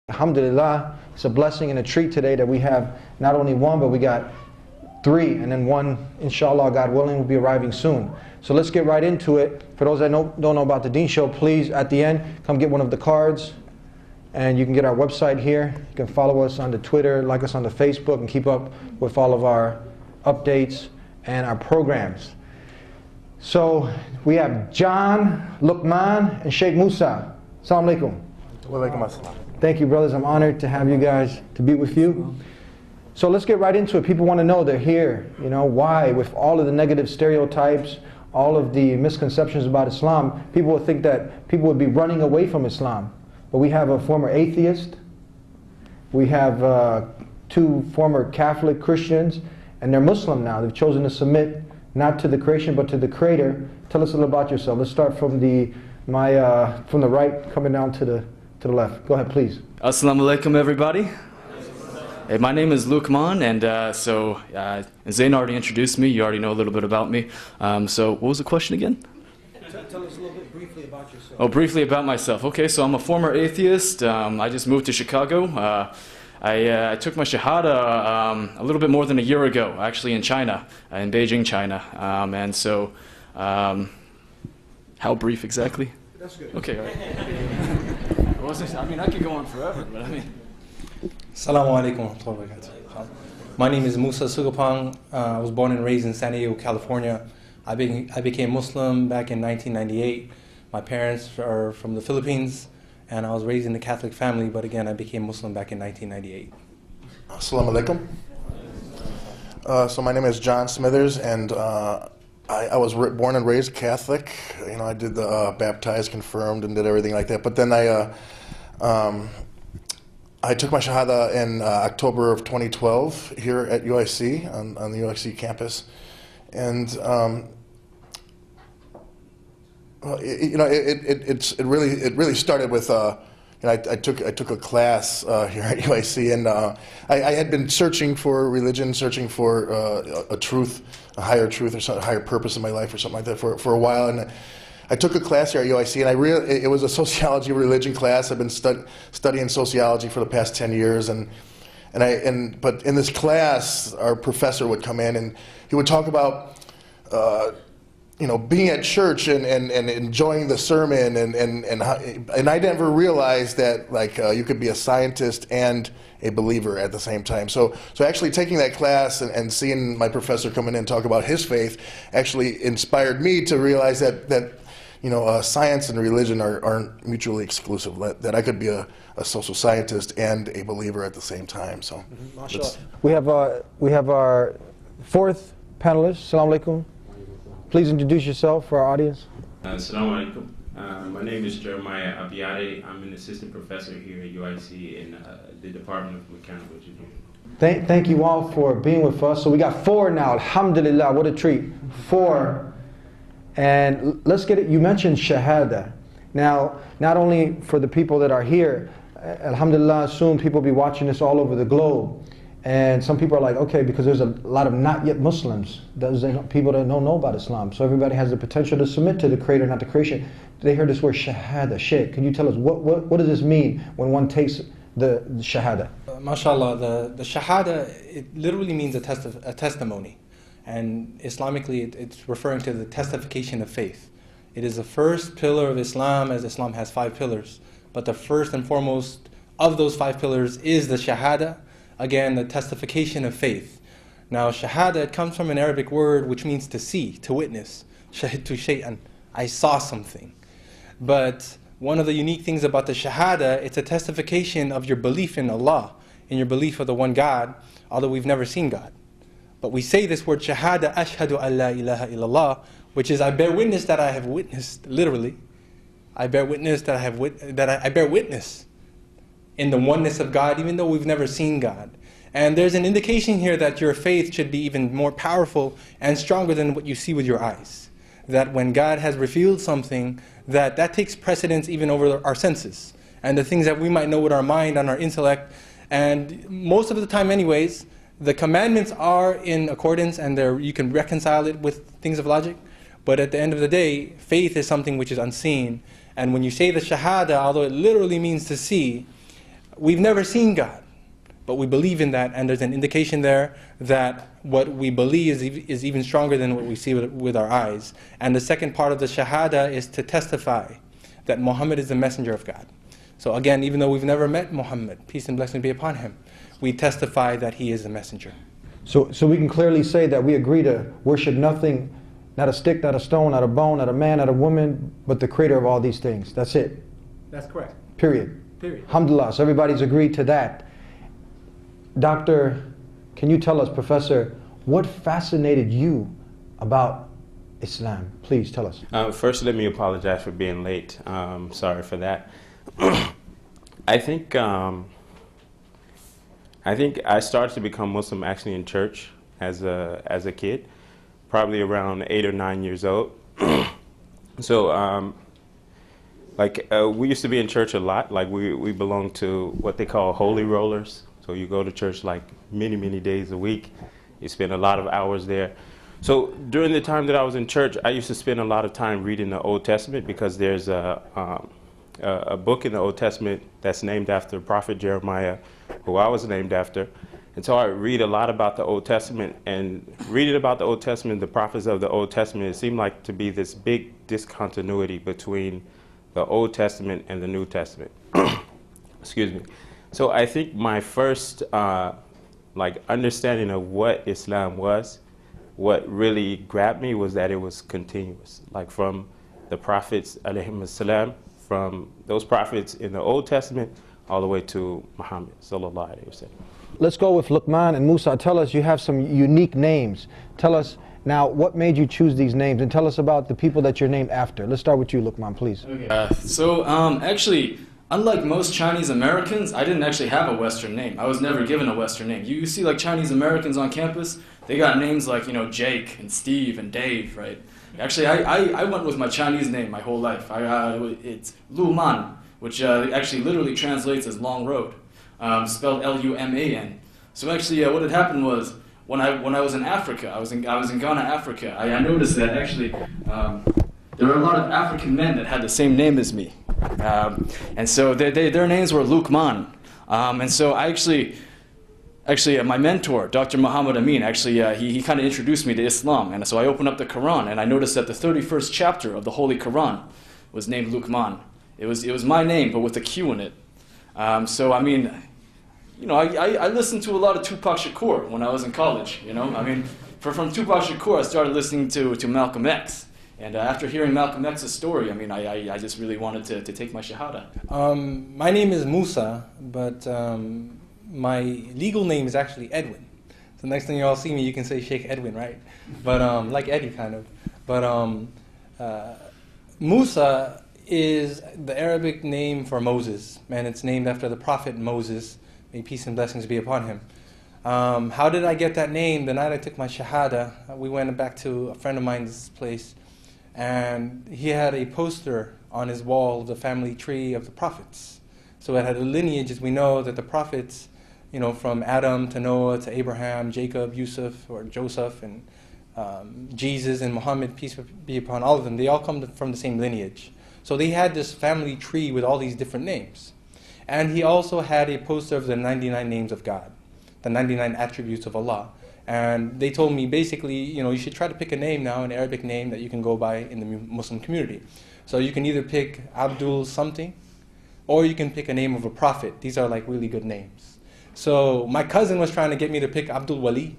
Alhamdulillah, it's a blessing and a treat today that we have not only one, but we got three, and then one, inshallah, God willing, will be arriving soon. So let's get right into it. For those that don't know about the Deen Show, please, at the end, come get one of the cards, and you can get our website here. You can follow us on the Twitter, like us on the Facebook, and keep up with all of our updates and our programs. So we have John, Luqman, and Sheikh Musa. Assalamu alaikum. Wa alaikum assalam. Thank you, brothers. I'm honored to have you guys, to be with you. So let's get right into it. People want to know they're here. You know, why? With all of the negative stereotypes, all of the misconceptions about Islam, people would think that people would be running away from Islam. But we have a former atheist. We have two former Catholic Christians, and they're Muslim now. They've chosen to submit not to the creation, but to the Creator. Tell us a little about yourself. Let's start from the right, coming down to the left. Go ahead, please. Assalamu alaikum, everybody. Hey, my name is Luqman, and Zayn already introduced me. You already know a little bit about me. So what was the question again? Tell us a little bit briefly about yourself. Oh, briefly about myself. Okay, so I'm a former atheist. I just moved to Chicago. I took my Shahada a little bit more than a year ago, actually in China, in Beijing, China. And so, how brief exactly? That's good. Okay, all right. I mean, I could go on forever, but I mean. Assalamu alaikum wa rahmatullahi wa barakatuh. My name is Musa Sugapang. I was born and raised in San Diego, California. I became Muslim back in 1998. My parents are from the Philippines, and I was raised in a Catholic family, but again, I became Muslim back in 1998. Assalamu alaikum. So my name is John Smithers, and I was born and raised Catholic. You know, I did the baptized, confirmed, and did everything like that. But then I took my Shahada in October of 2012 here at UIC, on the UIC campus. And it really started with I took a class here at UIC, and I had been searching for religion, searching for a truth, a higher truth, or some higher purpose in my life, or something like that for a while. And I took a class here at UIC, and it was a sociology religion class. I've been studying sociology for the past 10 years, but in this class, our professor would come in and he would talk about being at church and enjoying the sermon, and I never realized that you could be a scientist and a believer at the same time. So actually taking that class and seeing my professor come in and talk about his faith actually inspired me to realize that science and religion aren't mutually exclusive. That I could be a social scientist and a believer at the same time. So we have our fourth panelist. Assalamu alaikum. Please introduce yourself for our audience. Assalamu alaikum. My name is Jeremiah Abiade. I'm an assistant professor here at UIC in the Department of Mechanical Engineering. Thank you all for being with us. So we got four now. Alhamdulillah, what a treat. Four. And let's get it. You mentioned Shahada. Now, not only for the people that are here, alhamdulillah, soon people will be watching this all over the globe. And some people are like, okay, because there's a lot of not yet Muslims, people that don't know about Islam. So everybody has the potential to submit to the Creator, not the creation. They hear this word Shahada, Sheikh. Can you tell us, what does this mean when one takes the Shahada? MashaAllah, the Shahada, it literally means a testimony. And Islamically, it's referring to the testification of faith. It is the first pillar of Islam, as Islam has 5 pillars. But the first and foremost of those 5 pillars is the Shahada. Again, the testification of faith. Now, Shahada, it comes from an Arabic word which means to see, to witness. Shahidtu shay'an, I saw something. But one of the unique things about the Shahada, it's a testification of your belief in Allah, in your belief of the one God, although we've never seen God. But we say this word Shahada, ashhadu an la ilaha illallah, which is I bear witness that I have witnessed, literally. I bear witness that I bear witness in the oneness of God, even though we've never seen God. And there's an indication here that your faith should be even more powerful and stronger than what you see with your eyes. That when God has revealed something, that takes precedence even over our senses. And the things that we might know with our mind and our intellect. And most of the time anyways, the commandments are in accordance, and you can reconcile it with things of logic. But at the end of the day, faith is something which is unseen. And when you say the Shahada, although it literally means to see, We've never seen God, but we believe in that, and there's an indication there that what we believe is even stronger than what we see with our eyes. And the second part of the Shahada is to testify that Muhammad is the messenger of God. So again, even though we've never met Muhammad, peace and blessing be upon him, we testify that he is the messenger. So we can clearly say that we agree to worship nothing, not a stick, not a stone, not a bone, not a man, not a woman, but the creator of all these things. That's it. That's correct. Period. Period. Alhamdulillah. So everybody's agreed to that. Doctor, can you tell us, Professor, what fascinated you about Islam? Please tell us. First, let me apologize for being late. Sorry for that. I think I started to become Muslim actually in church as a kid, probably around 8 or 9 years old. So we used to be in church a lot. Like we belonged to what they call holy rollers. So you go to church like many days a week. You spend a lot of hours there. So during the time that I was in church, I used to spend a lot of time reading the Old Testament, because there's a book in the Old Testament that's named after Prophet Jeremiah, who I was named after. And so I read a lot about the Old Testament, and reading about the Old Testament, the prophets of the Old Testament, it seemed like to be this big discontinuity between the Old Testament and the New Testament. Excuse me. So I think my first understanding of what Islam was, what really grabbed me, was that it was continuous, like from the prophets alayhim salam, from those prophets in the Old Testament all the way to Muhammad sallallahu alaihi wasallam. Let's go with Luqman and Musa. Tell us, you have some unique names. Tell us now, what made you choose these names, and tell us about the people that you're named after. Let's start with you, Luqman, please. Okay. Actually, unlike most Chinese Americans, I didn't actually have a Western name. I was never given a Western name. You see like Chinese Americans on campus, they got names like, Jake and Steve and Dave, right? Actually, I went with my Chinese name my whole life. It's Lu Man, which actually literally translates as long road, spelled Luman. So actually, what had happened was, when I was in Africa, I was in Ghana, Africa, I noticed that actually there were a lot of African men that had the same name as me. And so their names were Luqman. And so my mentor, Dr. Muhammad Amin, he kind of introduced me to Islam. And so I opened up the Quran, and I noticed that the 31st chapter of the Holy Quran was named Luqman. It was my name, but with a Q in it. I listened to a lot of Tupac Shakur when I was in college. From Tupac Shakur, I started listening to Malcolm X. And after hearing Malcolm X's story, I just really wanted to take my Shahada. My name is Musa, but my legal name is actually Edwin. So next time you all see me, you can say Sheikh Edwin, right? But like Eddie, kind of. But Musa is the Arabic name for Moses, and it's named after the prophet Moses. May peace and blessings be upon him. How did I get that name? The night I took my Shahada, we went back to a friend of mine's place, and he had a poster on his wall of the family tree of the prophets. So it had a lineage, as we know, that the prophets, from Adam to Noah to Abraham, Jacob, Yusuf, or Joseph, and Jesus and Muhammad, peace be upon all of them, they all come from the same lineage. So they had this family tree with all these different names. And he also had a poster of the 99 names of God, the 99 attributes of Allah. And they told me, basically, you should try to pick a name now, an Arabic name that you can go by in the Muslim community. So you can either pick Abdul something, or you can pick a name of a prophet. These are like really good names. So my cousin was trying to get me to pick Abdul Wali.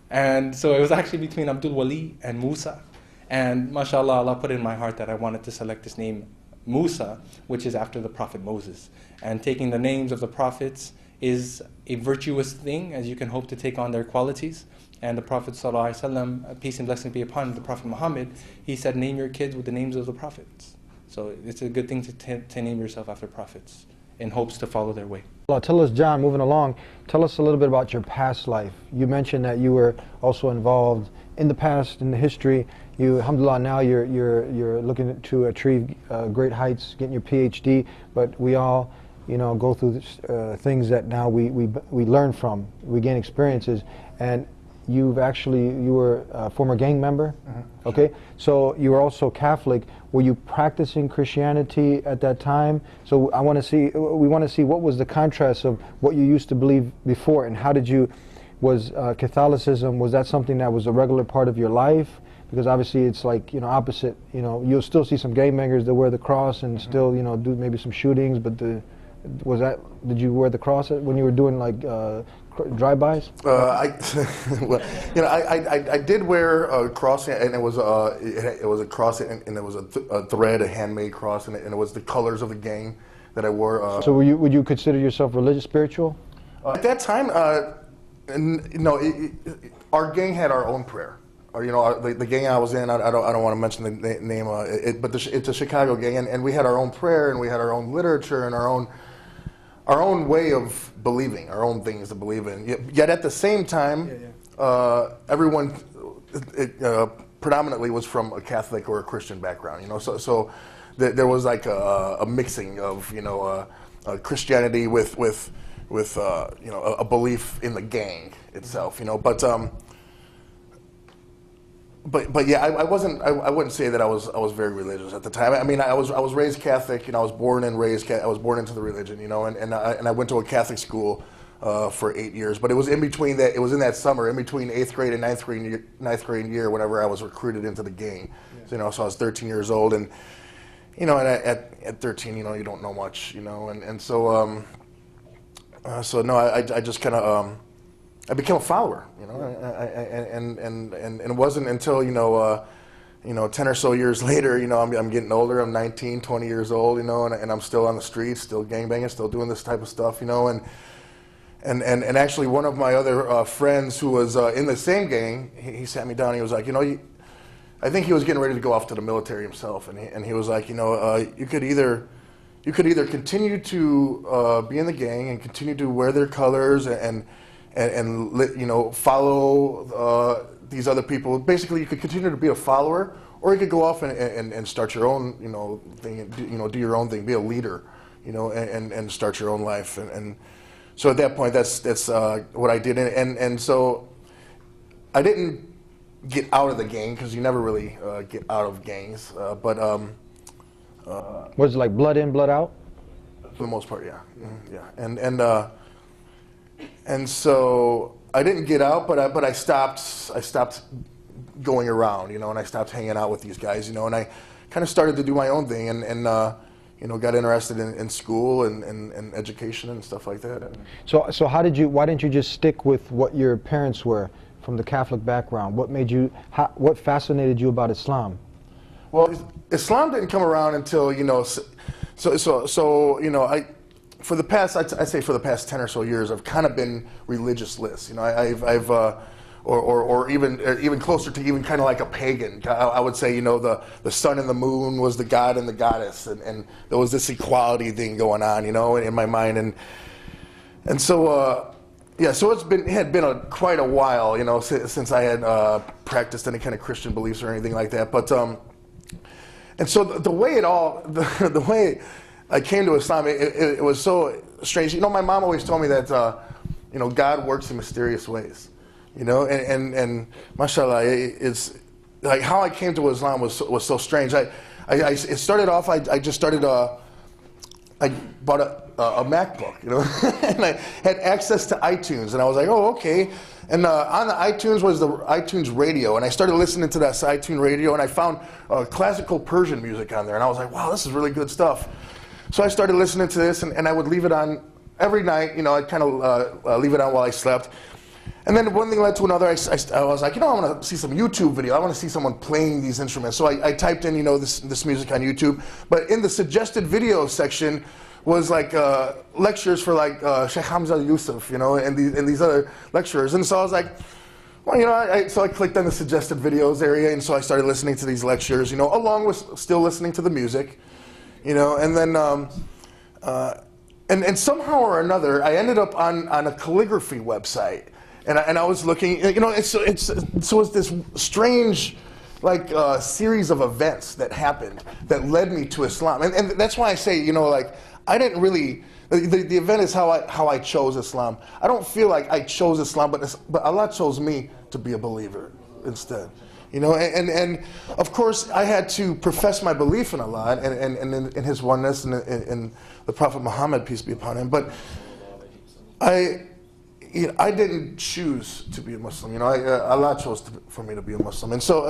And so it was actually between Abdul Wali and Musa. And mashallah, Allah put it in my heart that I wanted to select this name, Musa, which is after the prophet Moses. And taking the names of the prophets is a virtuous thing, as you can hope to take on their qualities. And the Prophet ﷺ, peace and blessings be upon the Prophet Muhammad, he said, name your kids with the names of the prophets. So it's a good thing to name yourself after prophets in hopes to follow their way. Well, tell us, John, moving along, tell us a little bit about your past life. You mentioned that you were also involved in the past, in the history. You, alhamdulillah, now you're looking to achieve great heights, getting your PhD, but we all go through things that now we learn from, we gain experiences. And you were a former gang member. Okay, so you were also Catholic. Were you practicing Christianity at that time? So we want to see what was the contrast of what you used to believe before, and how did you, was Catholicism, was that something that was a regular part of your life? Because obviously it's like, opposite, you'll still see some gangbangers that wear the cross and still, do maybe some shootings, but did you wear the cross when you were doing like drive-bys? I did wear a cross, and it was a cross, and it was a thread, a handmade cross, and it was the colors of the gang that I wore. So would you consider yourself religious, spiritual? At that time, no, our gang had our own prayer. Or, the gang I was in, I don't want to mention the name, but it's a Chicago gang, and we had our own prayer, and we had our own literature, and our own way of believing, our own things to believe in. Yet at the same time, everyone predominantly was from a Catholic or a Christian background. So there was like a mixing of Christianity with a belief in the gang itself. But yeah, I wouldn't say that I was very religious at the time. I mean, I was raised Catholic, I was born and raised. I was born into the religion, and I went to a Catholic school for 8 years. But it was in between that. It was in that summer, in between 8th grade and ninth grade year, whenever I was recruited into the gang. So I was 13 years old, and at 13, you don't know much, and so no, I just kind of. I became a follower, and it wasn't until 10 or so years later, I'm getting older. I'm 19, 20 years old, and I'm still on the streets, still gangbanging, still doing this type of stuff, and actually one of my other friends who was in the same gang, he sat me down. He was like, I think he was getting ready to go off to the military himself, and he was like, you could either continue to be in the gang and continue to wear their colors and follow these other people. Basically, you could continue to be a follower, or you could go off and start your own, thing. Do your own thing, be a leader, and start your own life. And so at that point, that's what I did. And so I didn't get out of the gang, because you never really get out of gangs. But was it like blood in, blood out? For the most part, yeah, yeah. And so I didn't get out, but I stopped going around, and I stopped hanging out with these guys, and I kind of started to do my own thing, and got interested in school and education and stuff like that. So why didn't you just stick with what your parents were from the Catholic background? What fascinated you about Islam? Well, Islam didn't come around until, for the past, I'd say for the past 10 or so years, I've kind of been religious-less. Or even closer to even kind of like a pagan. I would say, the sun and the moon was the god and the goddess, and there was this equality thing going on, in my mind, and so so it had been quite a while, since I had practiced any kind of Christian beliefs or anything like that, but and so the way I came to Islam, it was so strange. My mom always told me that, God works in mysterious ways, and mashallah, it's like how I came to Islam was so strange. It started off, I just started, I bought a MacBook, and I had access to iTunes, and I was like, oh, okay. And on the iTunes was the iTunes radio, and I started listening to that iTunes radio, and I found classical Persian music on there, and I was like, wow, this is really good stuff. So I started listening to this, and I would leave it on every night. I'd kind of leave it on while I slept. And then one thing led to another. I was like, I want to see some YouTube video. I want to see someone playing these instruments. So I typed in, this music on YouTube. But in the suggested video section was like lectures for like Sheikh Hamza Yusuf, and these other lecturers. And so I was like, well, so I clicked on the suggested videos area, and so I started listening to these lectures, along with still listening to the music. And then, and somehow or another, I ended up on a calligraphy website, and I was looking, so it's this strange, like, series of events that happened that led me to Islam, and that's why I say, I didn't really, the event is how I chose Islam. I don't feel like I chose Islam, but Allah chose me to be a believer instead. You know, and of course I had to profess my belief in Allah and in His oneness and in the Prophet Muhammad, peace be upon him. But I didn't choose to be a Muslim. You know, Allah chose for me to be a Muslim, and so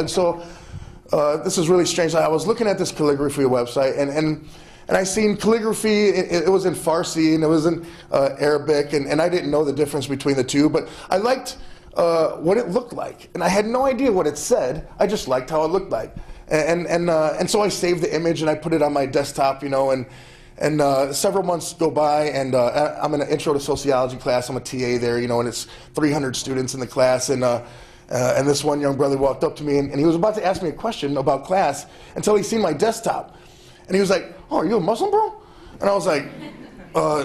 this is really strange. I was looking at this calligraphy website, and I seen calligraphy. It was in Farsi and it was in Arabic, and I didn't know the difference between the two, but I liked what it looked like, and I had no idea what it said. I just liked how it looked like, and so I saved the image and I put it on my desktop, you know, and several months go by, and I'm in an intro to sociology class. I'm a TA there, you know, and it's 300 students in the class, and this one young brother walked up to me, and he was about to ask me a question about class until he seen my desktop, and he was like, "Oh, are you a Muslim, bro?" And I was like,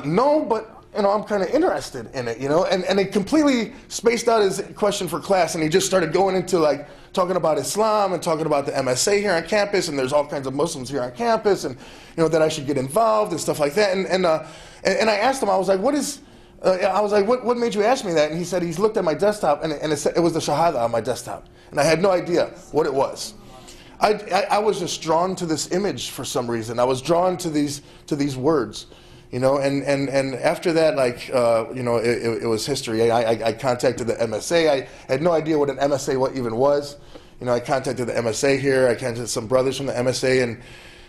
"No, but." You know, I'm kind of interested in it, you know, and it completely spaced out his question for class, and he just started going into like talking about Islam and talking about the MSA here on campus, and there's all kinds of Muslims here on campus, and you know that I should get involved and stuff like that, and I asked him, I was like, what made you ask me that? And he said he's looked at my desktop, and it was the Shahada on my desktop, and I had no idea what it was. I was just drawn to this image for some reason. I was drawn to these words. You know, and after that, like, you know, it was history. I contacted the MSA. I had no idea what an MSA even was. You know, I contacted the MSA here. I contacted some brothers from the MSA,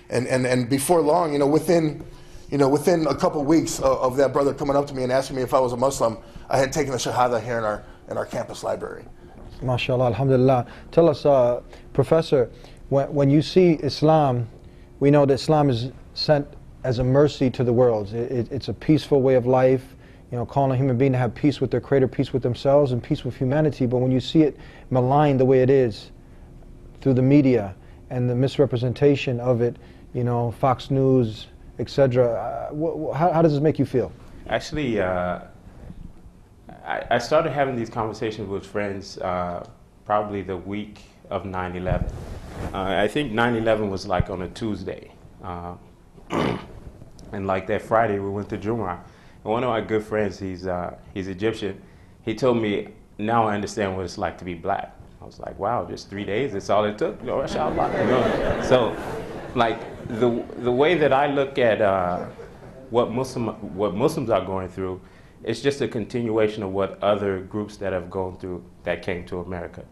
and before long, you know, within a couple weeks of that brother coming up to me and asking me if I was a Muslim, I had taken the Shahada here in our campus library. MashaAllah, alhamdulillah. Tell us, Professor, when you see Islam, we know that Islam is sent as a mercy to the world. It's a peaceful way of life, you know, calling a human being to have peace with their Creator, peace with themselves, and peace with humanity. But when you see it maligned the way it is through the media and the misrepresentation of it, you know, Fox News, etc., how does this make you feel? Actually, I started having these conversations with friends probably the week of 9/11. I think 9/11 was like on a Tuesday. And like that Friday, we went to Jumu'ah. And one of my good friends, he's Egyptian, he told me, now I understand what it's like to be black. I was like, wow, just 3 days, that's all it took? You know, mashallah. You know? So, like, the way that I look at what Muslims are going through, it's just a continuation of what other groups that have gone through that came to America.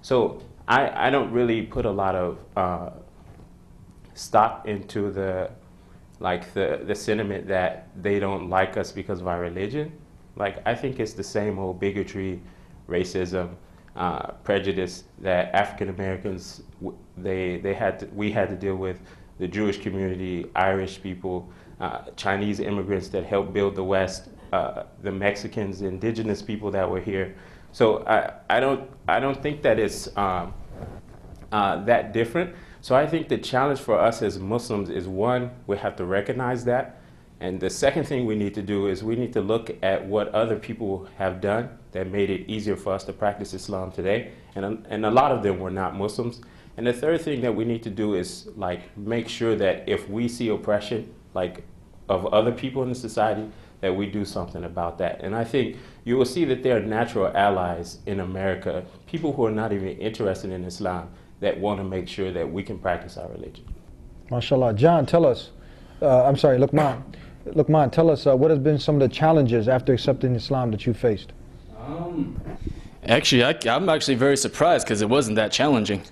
So I don't really put a lot of stock into the sentiment that they don't like us because of our religion. Like, I think it's the same old bigotry, racism, prejudice that African Americans we had to deal with, the Jewish community, Irish people, Chinese immigrants that helped build the West, the Mexicans, the indigenous people that were here. So I don't think that it's that different. So I think the challenge for us as Muslims is, one, we have to recognize that. And the second thing we need to do is we need to look at what other people have done that made it easier for us to practice Islam today. And a lot of them were not Muslims. And the third thing that we need to do is like make sure that if we see oppression like of other people in the society, that we do something about that. And I think you will see that there are natural allies in America, people who are not even interested in Islam, that want to make sure that we can practice our religion. MashaAllah. John, tell us, I'm sorry, Luqman, tell us what has been some of the challenges after accepting Islam that you faced? Actually, I'm actually very surprised because it wasn't that challenging.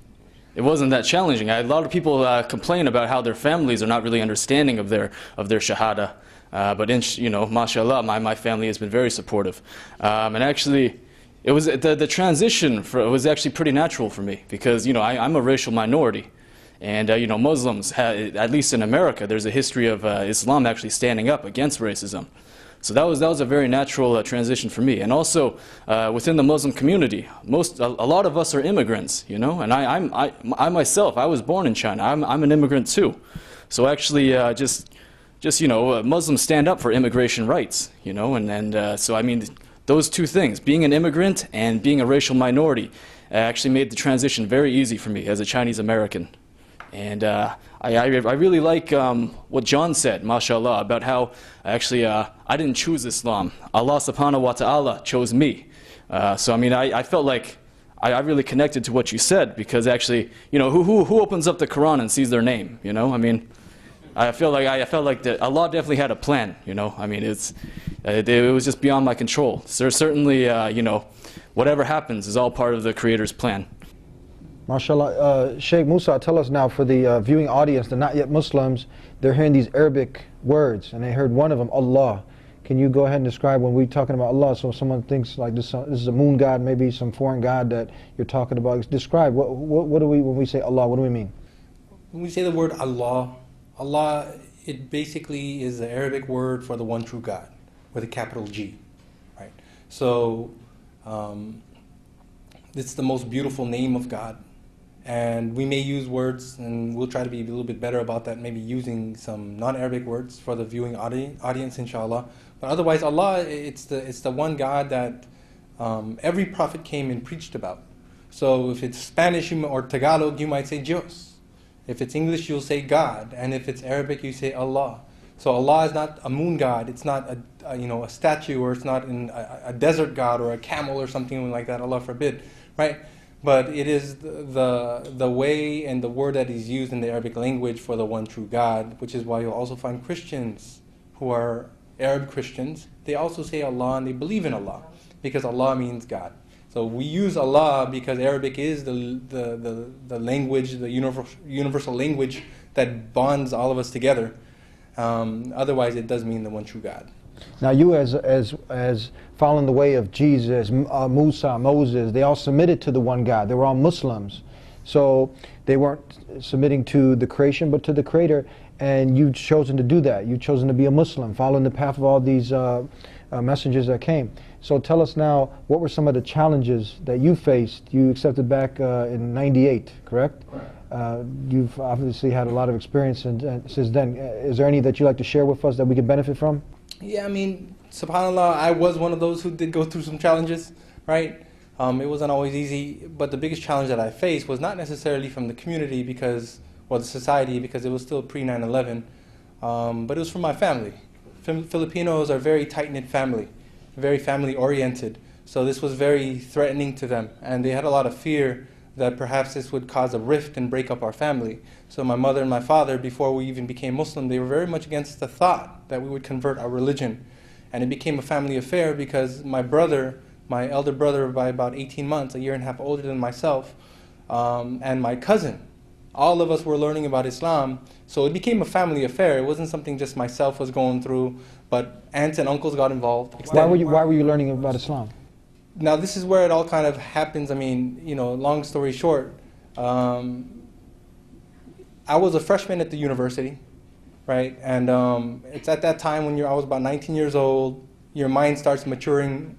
It wasn't that challenging. A lot of people complain about how their families are not really understanding of their Shahada. But you know, mashallah, my family has been very supportive. And actually, it was the transition was actually pretty natural for me because, you know, I'm a racial minority. And, you know, Muslims, at least in America, there's a history of Islam actually standing up against racism. So that was a very natural transition for me. And also, within the Muslim community, a lot of us are immigrants, you know, and I myself, I was born in China. I'm an immigrant too. So actually, just you know, Muslims stand up for immigration rights, you know, and so I mean, those two things, being an immigrant and being a racial minority, actually made the transition very easy for me as a Chinese American. And I really like what John said, mashallah, about how actually I didn't choose Islam. Allah subhanahu wa ta'ala chose me. So I mean, I felt like I really connected to what you said, because actually, you know, who opens up the Quran and sees their name, you know? I mean, I felt like that Allah definitely had a plan, you know? I mean, it was just beyond my control. So certainly, you know, whatever happens is all part of the Creator's plan. MashaAllah. Sheikh Musa, tell us now, for the viewing audience, the not yet Muslims, they're hearing these Arabic words, and they heard one of them, Allah. Can you go ahead and describe, when we're talking about Allah, so someone thinks like this is a moon god, maybe some foreign god that you're talking about. Describe, what do we, when we say Allah, what do we mean? When we say the word Allah, Allah, it basically is the Arabic word for the one true God, with a capital G, right? So, it's the most beautiful name of God. And we may use words, and we'll try to be a little bit better about that, maybe using some non-Arabic words for the viewing audience, inshallah. But otherwise, Allah, it's the one God that every prophet came and preached about. So if it's Spanish or Tagalog, you might say Dios. If it's English, you'll say God. And if it's Arabic, you say Allah. So Allah is not a moon god. It's not a statue, or it's not a desert god or a camel or something like that. Allah forbid, right? But it is the way and the word that is used in the Arabic language for the one true God, which is why you'll also find Christians who are Arab Christians. They also say Allah and they believe in Allah, because Allah means God. So we use Allah because Arabic is the language, the universal language that bonds all of us together. Otherwise, it does mean the one true God. Now, you as following the way of Jesus, Musa, Moses, they all submitted to the one God. They were all Muslims. So they weren't submitting to the creation, but to the Creator. And you've chosen to do that. You've chosen to be a Muslim, following the path of all these messengers that came. So tell us now, what were some of the challenges that you faced? You accepted back in '98, correct? You've obviously had a lot of experience since then. Is there any that you'd like to share with us that we could benefit from? Yeah, I mean, subhanAllah, I was one of those who did go through some challenges, right? It wasn't always easy, but the biggest challenge that I faced was not necessarily from the community or the society, because it was still pre-9/11, but it was from my family. Filipinos are a very tight-knit family, very family-oriented, so this was very threatening to them, and they had a lot of fear that perhaps this would cause a rift and break up our family. So my mother and my father, before we even became Muslim, they were very much against the thought that we would convert our religion. And it became a family affair because my brother, my elder brother by about 18 months, a year and a half older than myself, and my cousin, all of us were learning about Islam. So it became a family affair. It wasn't something just myself was going through, but aunts and uncles got involved. Why were you learning about Islam? Now, this is where it all kind of happens. I mean, long story short, I was a freshman at the university, right? And it's at that time when I was about 19 years old, your mind starts maturing,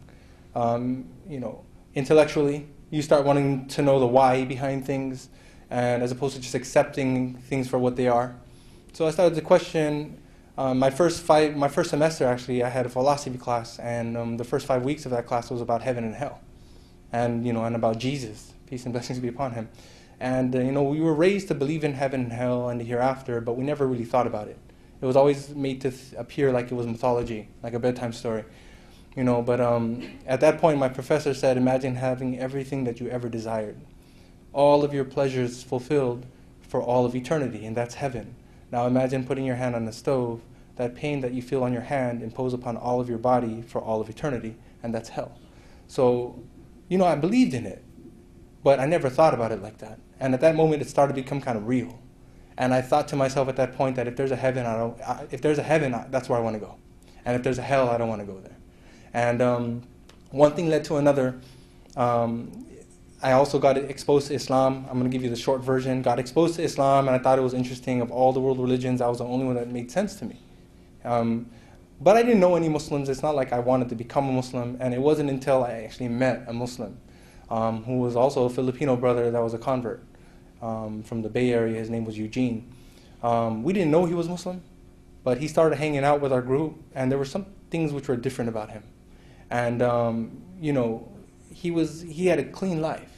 intellectually. You start wanting to know the why behind things, and as opposed to just accepting things for what they are. So I started to question. My first semester, actually, I had a philosophy class, and the first 5 weeks of that class was about heaven and hell, and and about Jesus, peace and blessings be upon him. And we were raised to believe in heaven and hell and the hereafter, but we never really thought about it. It was always made to appear like it was mythology, like a bedtime story, But at that point, my professor said, "Imagine having everything that you ever desired, all of your pleasures fulfilled for all of eternity, and that's heaven. Now imagine putting your hand on the stove, that pain that you feel on your hand imposed upon all of your body for all of eternity, and that's hell." So, I believed in it, but I never thought about it like that. And at that moment, it started to become kind of real. And I thought to myself at that point that if there's a heaven, that's where I want to go. And if there's a hell, I don't want to go there. And one thing led to another. I also got exposed to Islam. I'm going to give you the short version. Got exposed to Islam, and I thought it was interesting. Of all the world religions, I was the only one that made sense to me. But I didn't know any Muslims. It's not like I wanted to become a Muslim. And it wasn't until I actually met a Muslim who was also a Filipino brother that was a convert from the Bay Area. His name was Eugene. We didn't know he was Muslim, but he started hanging out with our group, and there were some things which were different about him. And, he had a clean life.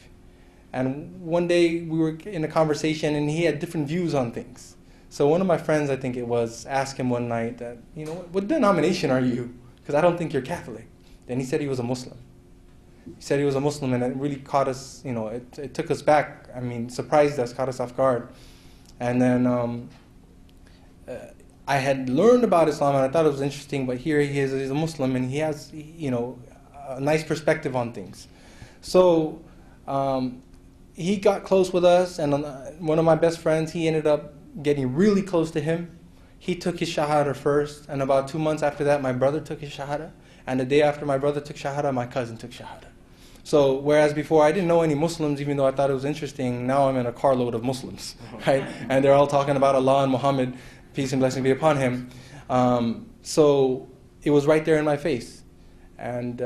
And one day we were in a conversation and he had different views on things. So one of my friends, I think it was, asked him one night that, you know, what denomination are you? Because I don't think you're Catholic. Then he said he was a Muslim. He said he was a Muslim, and it really caught us, you know, it took us back. I mean, surprised us, caught us off guard. And then I had learned about Islam and I thought it was interesting, but here he is, he's a Muslim and he has, you know, a nice perspective on things. So he got close with us, and one of my best friends, he ended up getting really close to him. He took his Shahada first, and about 2 months after that, my brother took his Shahada. And the day after my brother took Shahada, my cousin took Shahada. So whereas before I didn't know any Muslims, even though I thought it was interesting, now I'm in a carload of Muslims, right? And they're all talking about Allah and Muhammad, peace and blessing be upon him. So it was right there in my face. And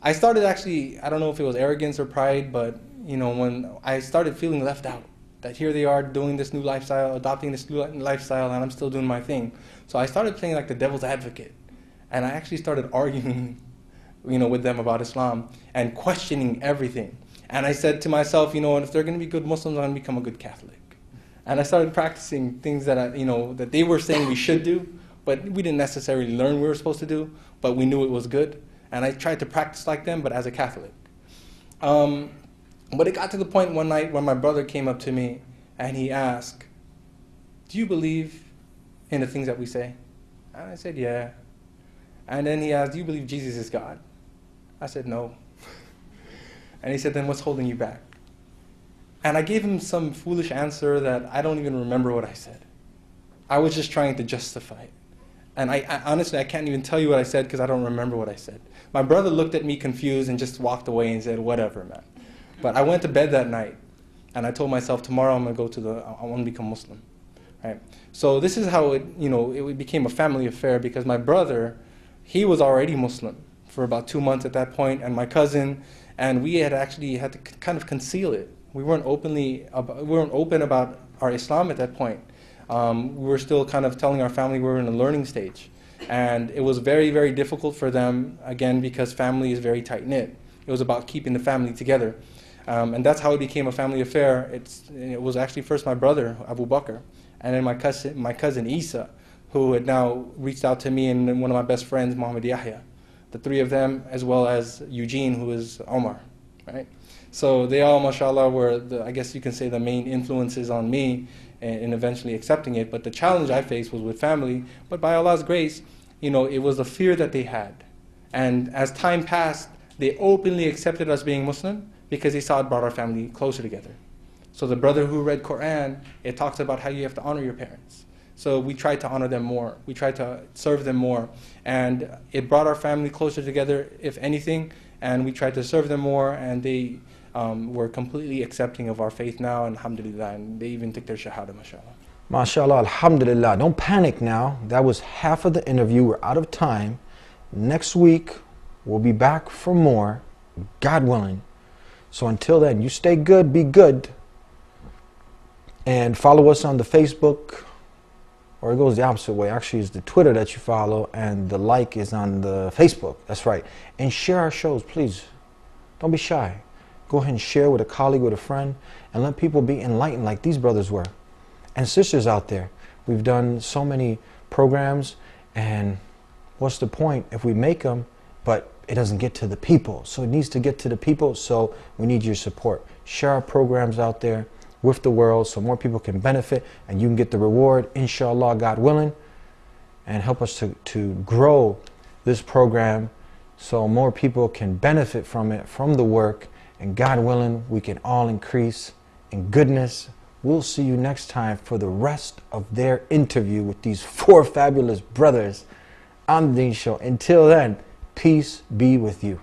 I started actually, I don't know if it was arrogance or pride, but you know, when I started feeling left out, that here they are doing this new lifestyle, adopting this new lifestyle, and I'm still doing my thing. So I started playing like the devil's advocate. And I actually started arguing, you know, with them about Islam and questioning everything. And I said to myself, you know, if they're going to be good Muslims, I'm going to become a good Catholic. And I started practicing things that you know, that they were saying we should do, but we didn't necessarily learn we were supposed to do, but we knew it was good. And I tried to practice like them, but as a Catholic. But it got to the point one night when my brother came up to me and he asked, do you believe in the things that we say? And I said, yeah. And then he asked, do you believe Jesus is God? I said, no. And he said, then what's holding you back? And I gave him some foolish answer that I don't even remember what I said. I was just trying to justify it. And I honestly, I can't even tell you what I said because I don't remember what I said. My brother looked at me confused and just walked away and said, whatever, man. But I went to bed that night and I told myself, tomorrow I'm going to go I want to become Muslim. Right? So this is how it, you know, it became a family affair, because my brother, he was already Muslim for about 2 months at that point, and my cousin, and we had actually had to kind of conceal it. We weren't open about our Islam at that point. We were still kind of telling our family we were in a learning stage. And it was very, very difficult for them, again, because family is very tight-knit. It was about keeping the family together. And that's how it became a family affair. It was actually first my brother, Abu Bakr, and then my cousin Isa, who had now reached out to me, and one of my best friends, Muhammad Yahya. The three of them, as well as Eugene, who is Omar, right? So they all, mashallah, were, I guess you can say, the main influences on me in eventually accepting it. But the challenge I faced was with family. But by Allah's grace, you know, it was the fear that they had. And as time passed, they openly accepted us being Muslim because they saw it brought our family closer together. So the brother who read Quran, it talks about how you have to honor your parents. So we tried to honor them more. We tried to serve them more. And it brought our family closer together, if anything. And we tried to serve them more, and they were completely accepting of our faith now, and alhamdulillah, and they even took their shahada, mashallah. MashaAllah, alhamdulillah. Don't panic now. That was half of the interview. We're out of time. Next week, we'll be back for more, God willing. So until then, you stay good, be good. And follow us on the Facebook, or it goes the opposite way. Actually, it's the Twitter that you follow, and the like is on the Facebook. That's right. And share our shows, please. Don't be shy. Go ahead and share with a colleague, with a friend, and let people be enlightened like these brothers were. And sisters out there. We've done so many programs, and what's the point if we make them, but it doesn't get to the people? So it needs to get to the people, so we need your support. Share our programs out there with the world so more people can benefit, and you can get the reward, inshallah, God willing, and help us to grow this program so more people can benefit from it, from the work, and God willing, we can all increase in goodness. We'll see you next time for the rest of their interview with these 4 fabulous brothers on the Deen Show. Until then, peace be with you.